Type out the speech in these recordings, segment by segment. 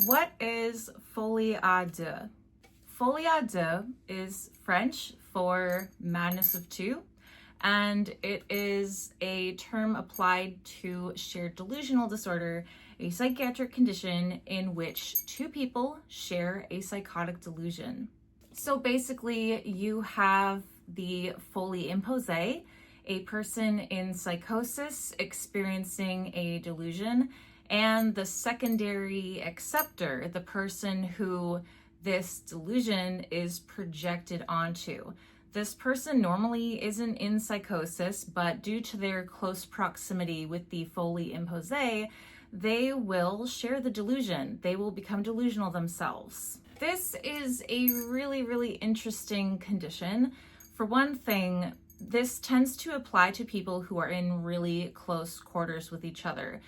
What is folie à deux? Folie à deux is French for madness of two, and it is a term applied to shared delusional disorder, a psychiatric condition in which two people share a psychotic delusion. So basically, you have the folie imposée, a person in psychosis experiencing a delusion, and the secondary acceptor, the person who this delusion is projected onto. This person normally isn't in psychosis, but due to their close proximity with the folie imposée, they will share the delusion. They will become delusional themselves. This is a really interesting condition. For one thing, this tends to apply to people who are in really close quarters with each other.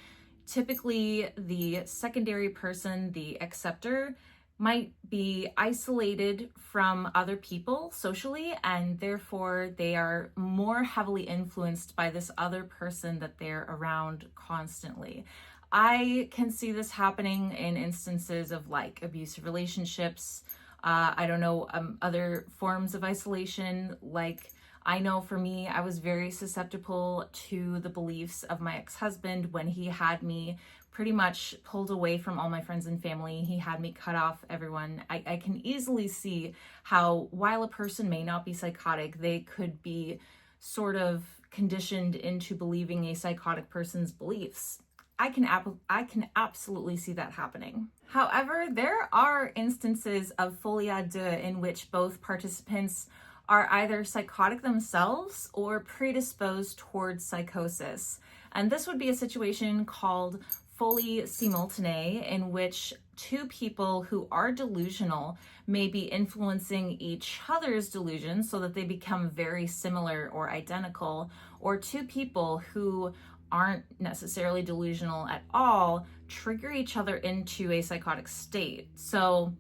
Typically, the secondary person, the acceptor, might be isolated from other people socially, and therefore they are more heavily influenced by this other person that they're around constantly. I can see this happening in instances of like abusive relationships, other forms of isolation. Like, I know for me, I was very susceptible to the beliefs of my ex-husband when he had me pretty much pulled away from all my friends and family. He had me cut off everyone. I can easily see how, while a person may not be psychotic, they could be sort of conditioned into believing a psychotic person's beliefs. I can absolutely see that happening. However, there are instances of folie à deux in which both participants are either psychotic themselves or predisposed towards psychosis. And this would be a situation called folie simultanée, in which two people who are delusional may be influencing each other's delusion so that they become very similar or identical, or two people who aren't necessarily delusional at all trigger each other into a psychotic state. So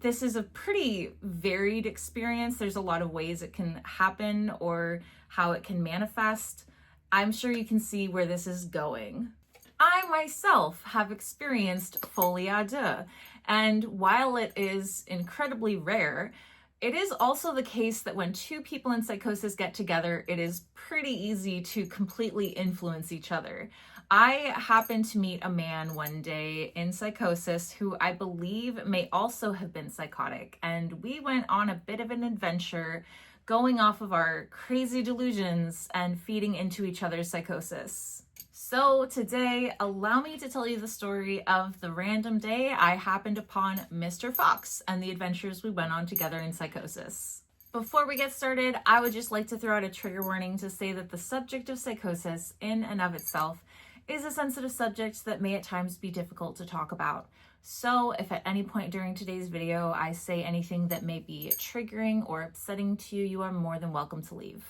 this is a pretty varied experience. There's a lot of ways it can happen or how it can manifest. I'm sure you can see where this is going. I myself have experienced folie à deux, and while it is incredibly rare, it is also the case that when two people in psychosis get together, it is pretty easy to completely influence each other. I happened to meet a man one day in psychosis who I believe may also have been psychotic, and we went on a bit of an adventure going off of our crazy delusions and feeding into each other's psychosis. So today, allow me to tell you the story of the random day I happened upon Mr. Fox and the adventures we went on together in psychosis. Before we get started, I would just like to throw out a trigger warning to say that the subject of psychosis in and of itself is a sensitive subject that may at times be difficult to talk about. So if at any point during today's video I say anything that may be triggering or upsetting to you, you are more than welcome to leave.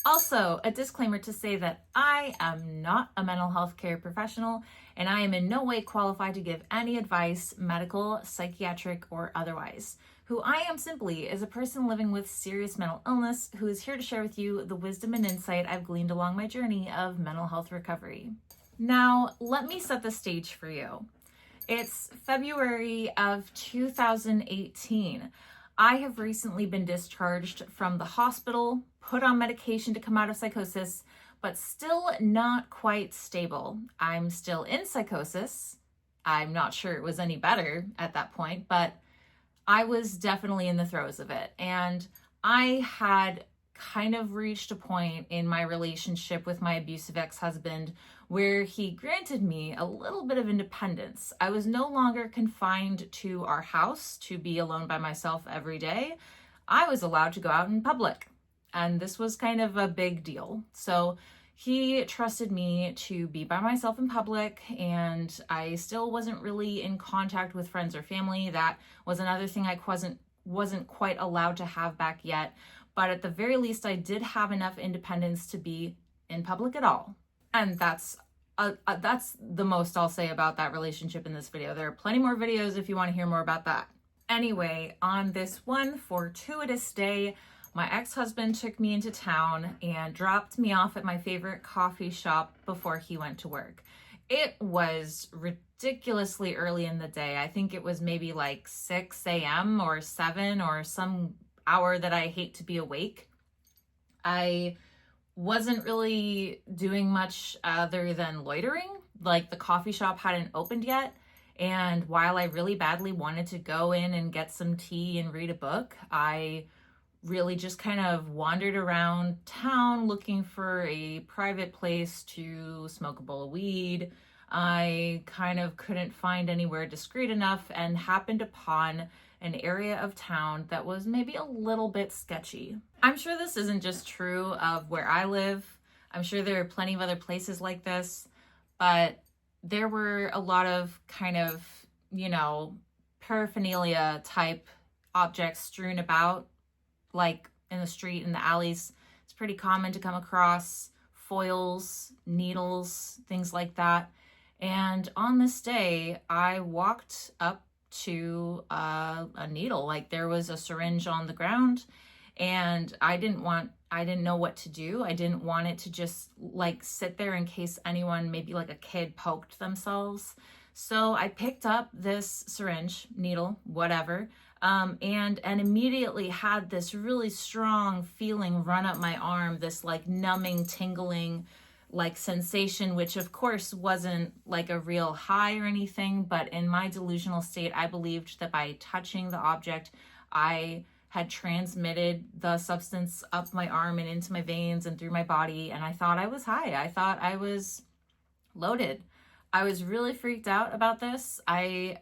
Also, a disclaimer to say that I am not a mental health care professional, and I am in no way qualified to give any advice, medical, psychiatric, or otherwise. Who I am simply is a person living with serious mental illness who is here to share with you the wisdom and insight I've gleaned along my journey of mental health recovery. Now, let me set the stage for you. It's February of 2018. I have recently been discharged from the hospital, put on medication to come out of psychosis, but still not quite stable. I'm still in psychosis. I'm not sure it was any better at that point, but I was definitely in the throes of it. And I had kind of reached a point in my relationship with my abusive ex-husband where he granted me a little bit of independence. I was no longer confined to our house to be alone by myself every day. I was allowed to go out in public, and this was kind of a big deal. So he trusted me to be by myself in public, and I still wasn't really in contact with friends or family. That was another thing I wasn't quite allowed to have back yet. But at the very least, I did have enough independence to be in public at all. And that's the most I'll say about that relationship in this video. There are plenty more videos if you want to hear more about that. Anyway, on this one fortuitous day, my ex-husband took me into town and dropped me off at my favorite coffee shop before he went to work. It was ridiculously early in the day. I think it was maybe like 6 a.m. or 7 or some hour that I hate to be awake. I wasn't really doing much other than loitering. Like the coffee shop hadn't opened yet. And while I really badly wanted to go in and get some tea and read a book, I really just kind of wandered around town looking for a private place to smoke a bowl of weed. I kind of couldn't find anywhere discreet enough and happened upon an area of town that was maybe a little bit sketchy. I'm sure this isn't just true of where I live. I'm sure there are plenty of other places like this, but there were a lot of kind of, paraphernalia type objects strewn about, like in the street, in the alleys. It's pretty common to come across foils, needles, things like that. And on this day, I walked up to a needle. Like there was a syringe on the ground, and I didn't know what to do. I didn't want it to just like sit there in case anyone, maybe like a kid, poked themselves. So I picked up this syringe, needle, whatever, and immediately had this really strong feeling run up my arm, this like numbing, tingling like sensation, which of course wasn't like a real high or anything, but in my delusional state, I believed that by touching the object, I had transmitted the substance up my arm and into my veins and through my body, and I thought I was high. I thought I was loaded. I was really freaked out about this. I've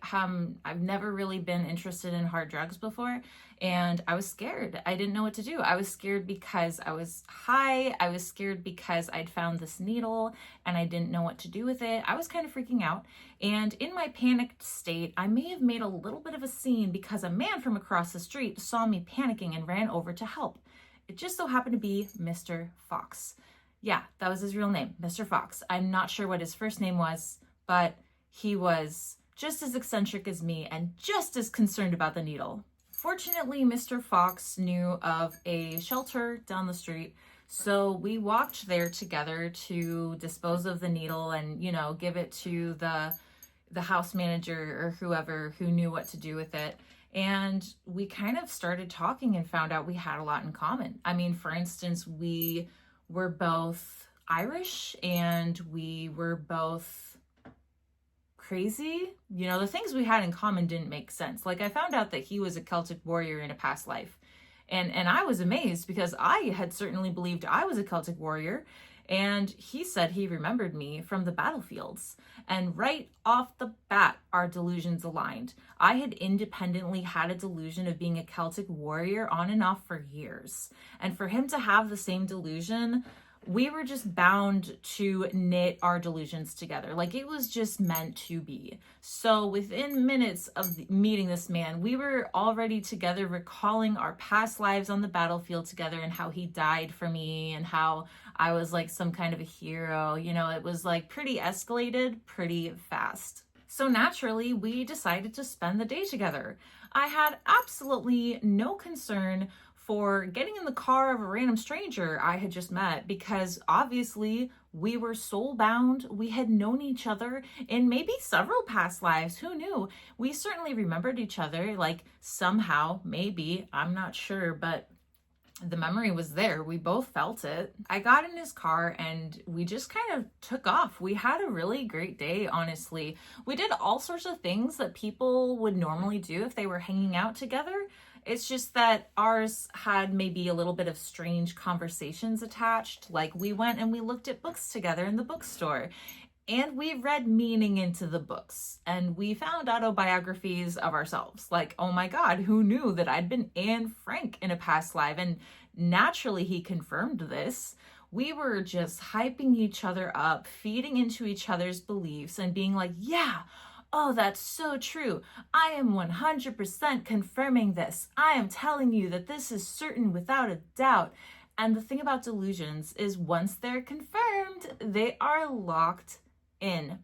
never really been interested in hard drugs before, and I was scared. I didn't know what to do. I was scared because I was high. I was scared because I'd found this needle and I didn't know what to do with it. I was kind of freaking out. And in my panicked state, I may have made a little bit of a scene because a man from across the street saw me panicking and ran over to help. It just so happened to be Mr. Fox. Yeah, that was his real name, Mr. Fox. I'm not sure what his first name was, but he was just as eccentric as me and just as concerned about the needle. Fortunately, Mr. Fox knew of a shelter down the street, so we walked there together to dispose of the needle and, give it to the house manager or whoever who knew what to do with it. And we kind of started talking and found out we had a lot in common. I mean, for instance, we were both Irish and we were both crazy. The things we had in common didn't make sense. Like I found out that he was a Celtic warrior in a past life. And I was amazed because I had certainly believed I was a Celtic warrior. And he said he remembered me from the battlefields. And right off the bat, our delusions aligned. I had independently had a delusion of being a Celtic warrior on and off for years. And for him to have the same delusion, we were just bound to knit our delusions together. Like it was just meant to be. So within minutes of meeting this man, we were already together recalling our past lives on the battlefield together and how he died for me and how I was like some kind of a hero. It was like pretty escalated pretty fast. So naturally, we decided to spend the day together. I had absolutely no concern for getting in the car of a random stranger I had just met because obviously we were soul bound. We had known each other in maybe several past lives. Who knew? We certainly remembered each other, like somehow, maybe, I'm not sure, but the memory was there. We both felt it. I got in his car and we just kind of took off. We had a really great day, honestly. We did all sorts of things that people would normally do if they were hanging out together. It's just that ours had maybe a little bit of strange conversations attached. Like we went and we looked at books together in the bookstore. And we read meaning into the books. And we found autobiographies of ourselves. Like, oh my God, who knew that I'd been Anne Frank in a past life? And naturally, he confirmed this. We were just hyping each other up, feeding into each other's beliefs and being like, yeah, oh, that's so true. I am 100% confirming this. I am telling you that this is certain without a doubt. And the thing about delusions is once they're confirmed, they are locked in.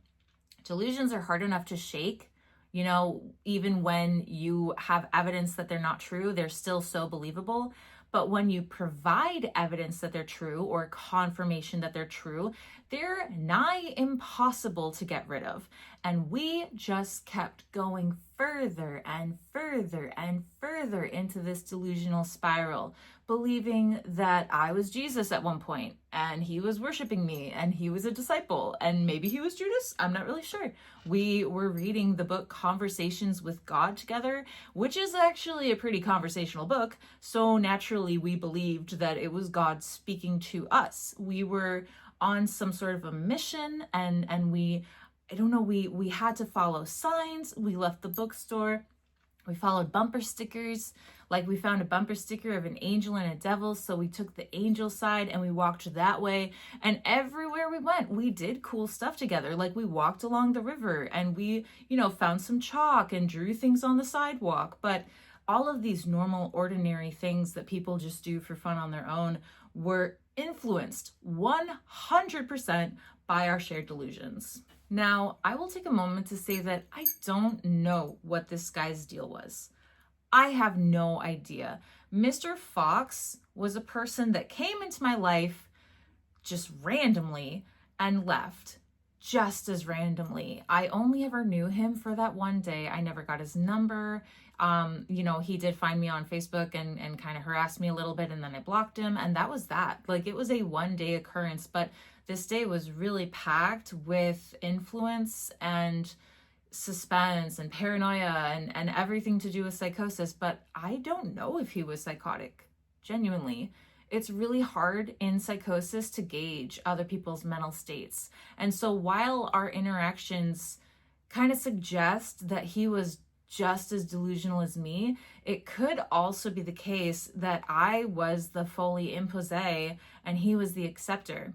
Delusions are hard enough to shake. Even when you have evidence that they're not true, they're still so believable. But when you provide evidence that they're true or confirmation that they're true, they're nigh impossible to get rid of. And we just kept going further and further and further into this delusional spiral, believing that I was Jesus at one point and he was worshiping me and he was a disciple and maybe he was Judas. I'm not really sure. We were reading the book Conversations with God together, which is actually a pretty conversational book. So naturally, we believed that it was God speaking to us. We were on some sort of a mission and we had to follow signs. We left the bookstore. We followed bumper stickers. Like we found a bumper sticker of an angel and a devil. So we took the angel side and we walked that way. And everywhere we went, we did cool stuff together. Like we walked along the river and we, found some chalk and drew things on the sidewalk. But all of these normal, ordinary things that people just do for fun on their own were influenced 100% by our shared delusions. Now, I will take a moment to say that I don't know what this guy's deal was. I have no idea. Mr. Fox was a person that came into my life just randomly and left just as randomly. I only ever knew him for that one day. I never got his number. He did find me on Facebook and kind of harassed me a little bit, and then I blocked him, and that was that. Like, it was a one-day occurrence, but this day was really packed with influence and suspense and paranoia and everything to do with psychosis. But I don't know if he was psychotic. Genuinely. It's really hard in psychosis to gauge other people's mental states. And so while our interactions kind of suggest that he was just as delusional as me, it could also be the case that I was the folie imposée and he was the acceptor.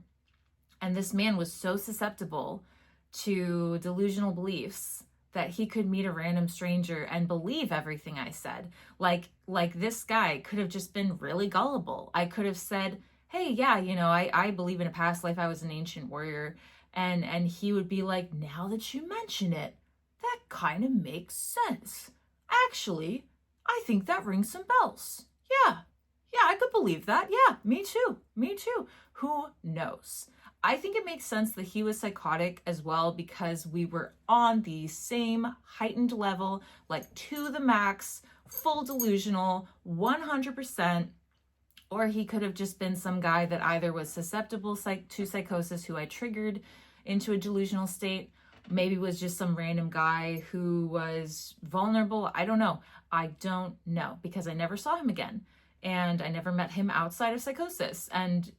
And this man was so susceptible to delusional beliefs that he could meet a random stranger and believe everything I said. Like this guy could have just been really gullible. I could have said, hey, yeah, I believe in a past life I was an ancient warrior. And he would be like, now that you mention it, that kind of makes sense. Actually, I think that rings some bells. Yeah, I could believe that. Yeah, me too. Who knows? I think it makes sense that he was psychotic as well because we were on the same heightened level, like to the max, full delusional, 100%, or he could have just been some guy that either was susceptible to psychosis who I triggered into a delusional state, maybe was just some random guy who was vulnerable. I don't know because I never saw him again and I never met him outside of psychosis. And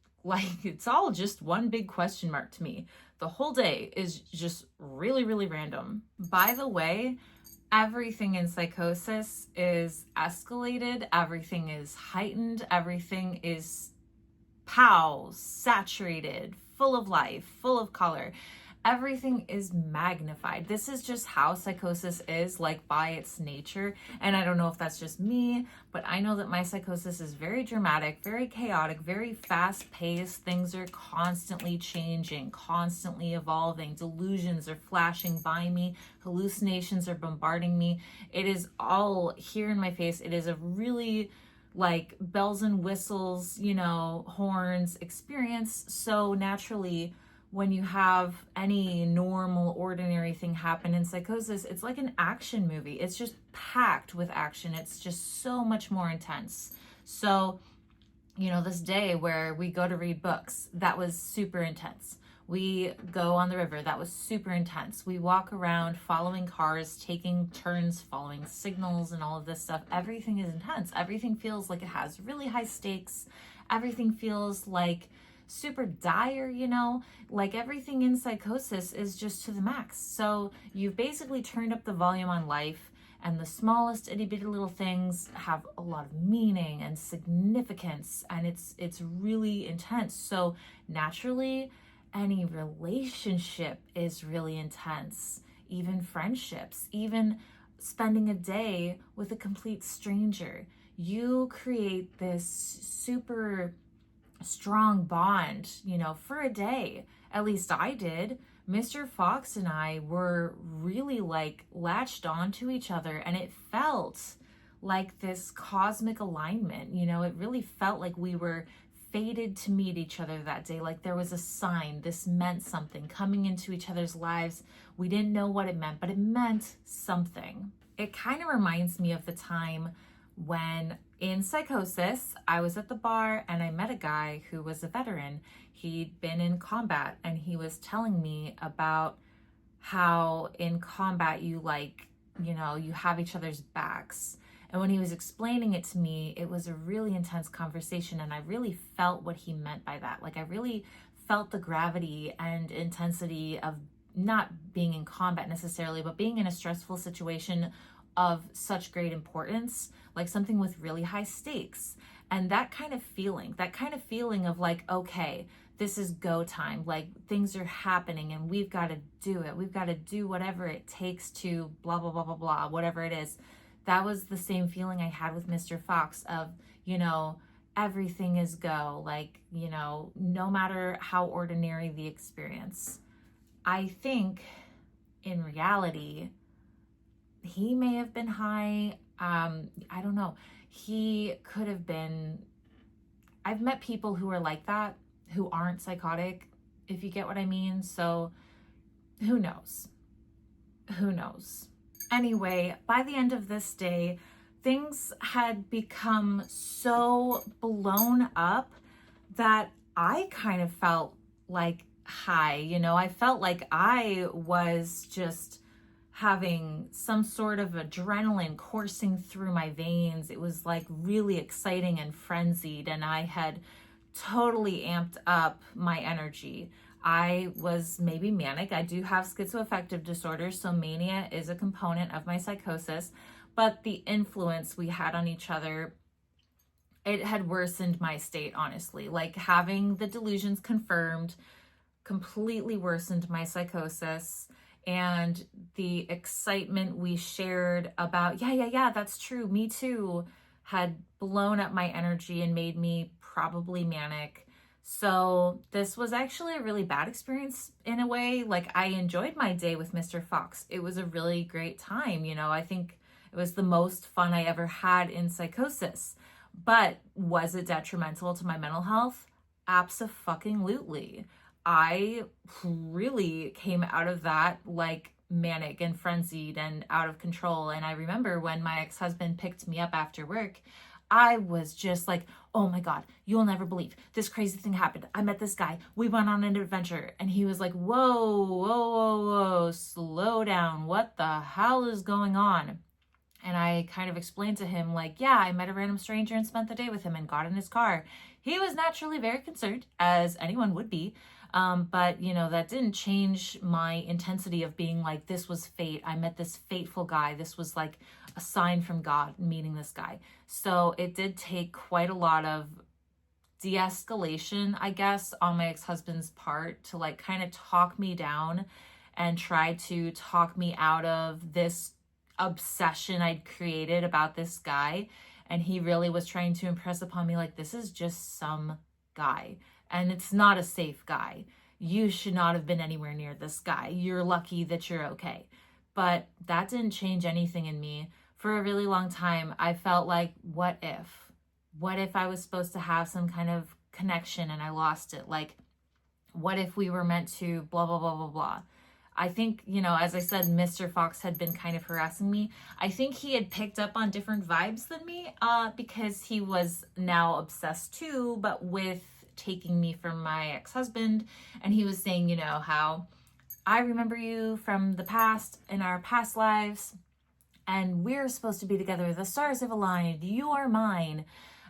it's all just one big question mark to me. The whole day is just really, really random. By the way, everything in psychosis is escalated. Everything is heightened. Everything is saturated, full of life, full of color. Everything is magnified. This is just how psychosis is, like, by its nature. And I don't know if that's just me, but I know that my psychosis is very dramatic, very chaotic, very fast-paced. Things are constantly changing, constantly evolving. Delusions are flashing by me. Hallucinations are bombarding me. It is all here in my face. It is a really, like, bells and whistles, horns experience. So naturally, when you have any normal, ordinary thing happen in psychosis, it's like an action movie. It's just packed with action. It's just so much more intense. So, this day where we go to read books, that was super intense. We go on the river, that was super intense. We walk around following cars, taking turns, following signals and all of this stuff. Everything is intense. Everything feels like it has really high stakes. Everything feels like super dire, like everything in psychosis is just to the max. So you've basically turned up the volume on life, and the smallest itty bitty little things have a lot of meaning and significance, and it's really intense. So naturally, any relationship is really intense, even friendships, even spending a day with a complete stranger. You create this super strong bond, for a day. At least I did. Mr. Fox and I were really latched onto each other, and it felt like this cosmic alignment. It really felt like we were fated to meet each other that day. Like there was a sign, this meant something coming into each other's lives. We didn't know what it meant, but it meant something. It kind of reminds me of the time when in Psychosis, I was at the bar and I met a guy who was a veteran. He'd been in combat and he was telling me about how in combat you you have each other's backs. And when he was explaining it to me, it was a really intense conversation, and I really felt what he meant by that. Like I really felt the gravity and intensity of not being in combat necessarily, but being in a stressful situation of such great importance, like something with really high stakes. And that kind of feeling of like, okay, this is go time, like things are happening and we've got to do it. We've got to do whatever it takes to blah, blah, blah, blah, blah, whatever it is. That was the same feeling I had with Mr. Fox of, everything is go, like, no matter how ordinary the experience. I think in reality, he may have been high. I don't know. He could have been. I've met people who are like that, who aren't psychotic, if you get what I mean. So who knows? Who knows? Anyway, by the end of this day, things had become so blown up that I kind of felt like high. I felt like I was just having some sort of adrenaline coursing through my veins. It was like really exciting and frenzied, and I had totally amped up my energy. I was maybe manic. I do have schizoaffective disorder, so mania is a component of my psychosis, but the influence we had on each other, it had worsened my state, honestly. Like having the delusions confirmed completely worsened my psychosis, and the excitement we shared about, yeah, that's true, me too, had blown up my energy and made me probably manic. So this was actually a really bad experience in a way. Like I enjoyed my day with Mr. Fox. It was a really great time. I think it was the most fun I ever had in Psychosis. But was it detrimental to my mental health? Abso-fucking-lutely. I really came out of that like manic and frenzied and out of control. And I remember when my ex-husband picked me up after work, I was just like, oh my God, you'll never believe this crazy thing happened. I met this guy. We went on an adventure. And he was like, whoa, slow down. What the hell is going on? And I kind of explained to him like, yeah, I met a random stranger and spent the day with him and got in his car. He was naturally very concerned, as anyone would be. But that didn't change my intensity of being like, this was fate. I met this fateful guy. This was like a sign from God meeting this guy. So it did take quite a lot of de-escalation, I guess, on my ex-husband's part to like kind of talk me down and try to talk me out of this obsession I'd created about this guy. And he really was trying to impress upon me like, this is just some guy. And it's not a safe guy. You should not have been anywhere near this guy. You're lucky that you're okay. But that didn't change anything in me. For a really long time, I felt like, what if? What if I was supposed to have some kind of connection and I lost it? Like, what if we were meant to blah, blah, blah, blah, blah? I think, as I said, Mr. Fox had been kind of harassing me. I think he had picked up on different vibes than me because he was now obsessed too, but with taking me from my ex-husband. And he was saying, how I remember you from the past, in our past lives, and we're supposed to be together. The stars have aligned. You are mine.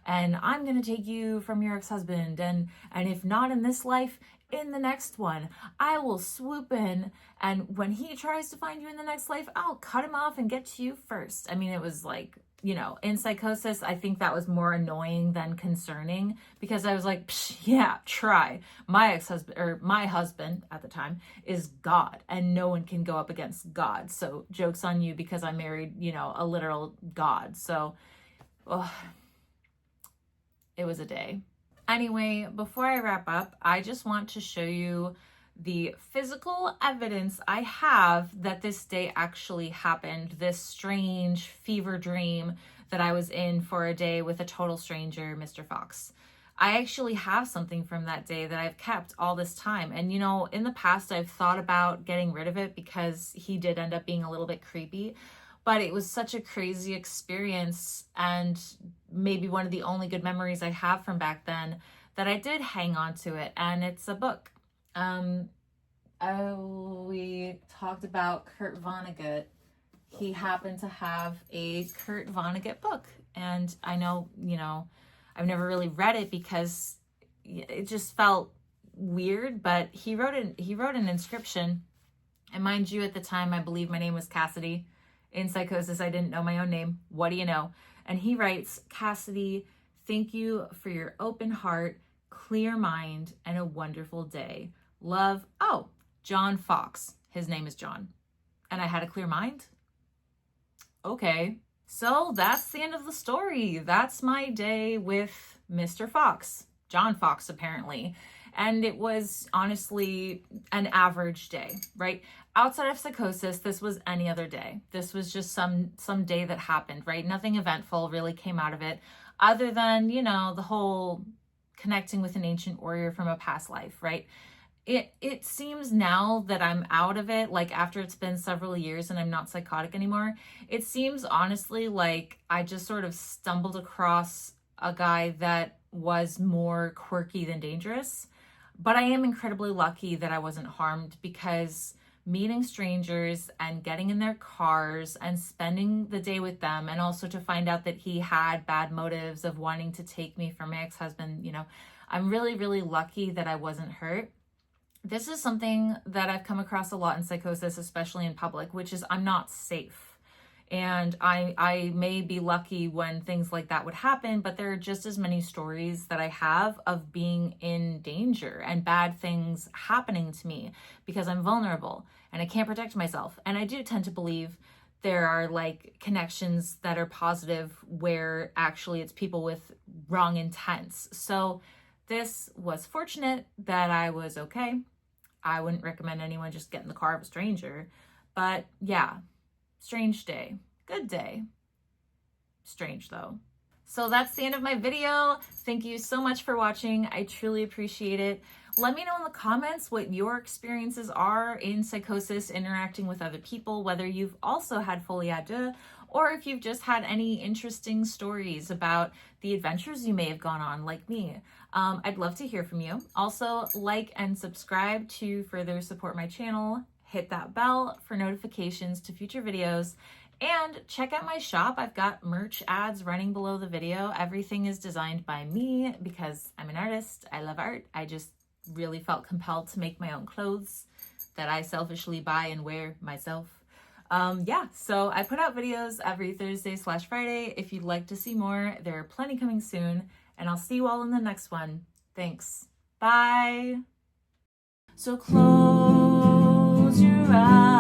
And I'm going to take you from your ex-husband. And if not in this life, in the next one, I will swoop in. And when he tries to find you in the next life, I'll cut him off and get to you first. I mean, it was like, in Psychosis, I think that was more annoying than concerning because I was like, yeah, try. My ex-husband, or my husband at the time, is God and no one can go up against God. So joke's on you because I married, a literal God. So it was a day. Anyway, before I wrap up, I just want to show you the physical evidence I have that this day actually happened, this strange fever dream that I was in for a day with a total stranger, Mr. Fox. I actually have something from that day that I've kept all this time. And, you know, in the past, I've thought about getting rid of it because he did end up being a little bit creepy. But it was such a crazy experience, and maybe one of the only good memories I have from back then, that I did hang on to it. And it's a book. We talked about Kurt Vonnegut. He happened to have a Kurt Vonnegut book. And I know, you know, I've never really read it because it just felt weird, but he wrote an inscription. And mind you, at the time, I believe my name was Cassidy. In Psychosis, I didn't know my own name. What do you know? And he writes, "Cassidy, thank you for your open heart, clear mind, and a wonderful day. Love." Oh, John Fox. His name is John. And I had a clear mind? Okay. So that's the end of the story. That's my day with Mr. Fox. John Fox, apparently. And it was honestly an average day, right? Outside of Psychosis, this was any other day. This was just some day that happened, right? Nothing eventful really came out of it, other than, you know, the whole connecting with an ancient warrior from a past life, right? It seems now that I'm out of it, like after it's been several years and I'm not psychotic anymore, it seems honestly like I just sort of stumbled across a guy that was more quirky than dangerous. But I am incredibly lucky that I wasn't harmed, because meeting strangers and getting in their cars and spending the day with them, and also to find out that he had bad motives of wanting to take me from my ex-husband, you know, I'm really, really lucky that I wasn't hurt. This is something that I've come across a lot in Psychosis, especially in public, which is I'm not safe. And I may be lucky when things like that would happen, but there are just as many stories that I have of being in danger and bad things happening to me because I'm vulnerable and I can't protect myself. And I do tend to believe there are like connections that are positive where actually it's people with wrong intents. So this was fortunate that I was okay. I wouldn't recommend anyone just get in the car of a stranger, but yeah. Strange day. Good day. Strange though. So that's the end of my video. Thank you so much for watching. I truly appreciate it. Let me know in the comments what your experiences are in Psychosis, interacting with other people, whether you've also had Folie à deux, or if you've just had any interesting stories about the adventures you may have gone on like me. I'd love to hear from you. Also, like and subscribe to further support my channel. Hit that bell for notifications to future videos, and check out my shop. I've got merch ads running below the video. Everything is designed by me because I'm an artist. I love art. I just really felt compelled to make my own clothes that I selfishly buy and wear myself. Yeah, so I put out videos every Thursday/Friday. If you'd like to see more, there are plenty coming soon, and I'll see you all in the next one. Thanks. Bye. So close your eyes.